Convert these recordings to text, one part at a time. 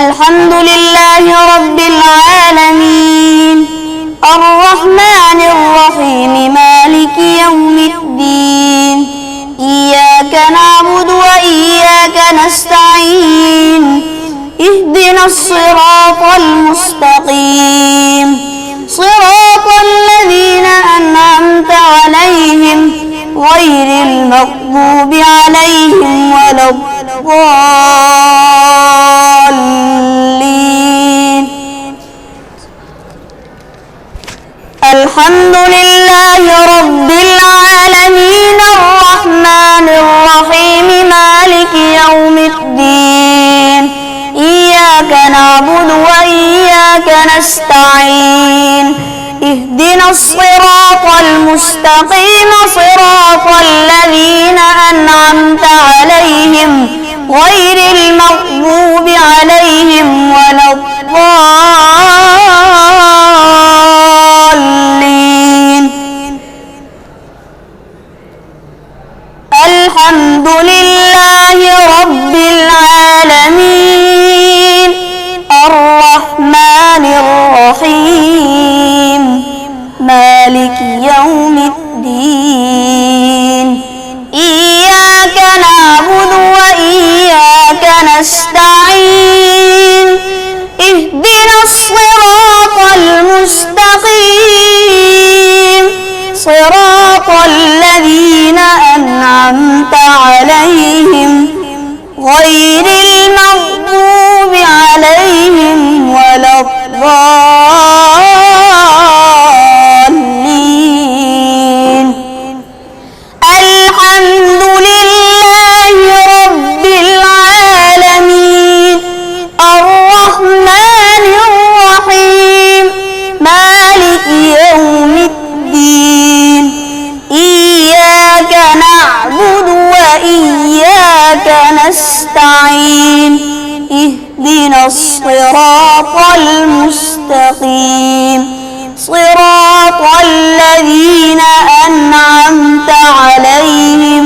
الحمد لله رب العالمين الرحمن الرحيم مالك يوم الدين إياك نعبد وإياك نستعين اهدنا الصراط المستقيم صراط الذين أنعمت عليهم غير المغضوب عليهم ولا الضالين. الحمد لله رب العالمين الرحمن الرحيم مالك يوم الدين إياك نعبد وإياك نستعين اهدنا الصراط المستقيم صراط الذين أنعمت عليهم غير المغضوب عليهم ولا الضالين. الحمد لله رب العالمين الرحمن الرحيم مالك يوم الدين إياك نعبد وإياك نستعين اهدنا الصراط المستقيم صراط الذين أنعمت عليهم غير المغضوب عليهم ولا الضالين. الحمد لله رب العالمين الرحمن الرحيم مالك يوم الدين إياك نعبد وإياك نستعين اهدنا الصراط المستقيم صراط الذين أنعمت عليهم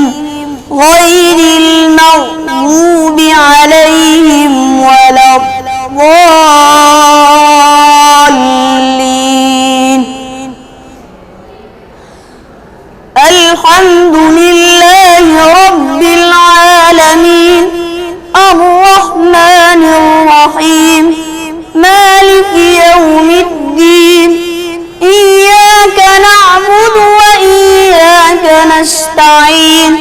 غير المغضوب عليهم ولا الضالين. الحمد لله رب العالمين الرحمن الرحيم مالك يوم الدين إياك نعبد وإياك نستعين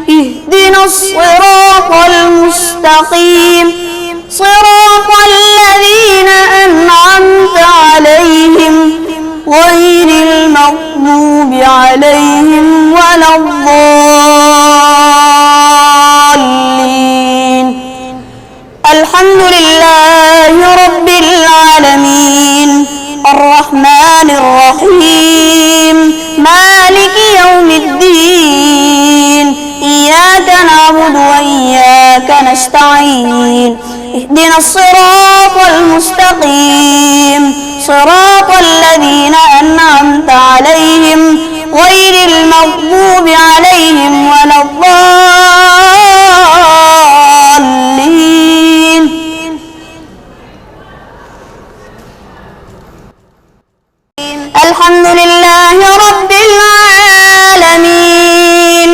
اهدنا الصراط المستقيم صراط الذين أنعمت عليهم غير المغضوب عليهم ولا الضالين. الحمد لله رب العالمين الرحمن الرحيم مالك يوم الدين إياك نعبد وإياك نستعين اهدنا الصراط المستقيم صراط الذين أنعمت عليهم غير المغضوب عليهم ولا الضالين. الحمد لله رب العالمين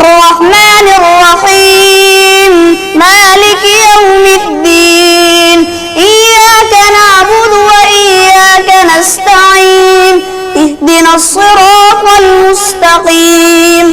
الرحمن الرحيم مالك يوم الدين إياك نعبد وإياك نستعين اهدنا الصراط المستقيم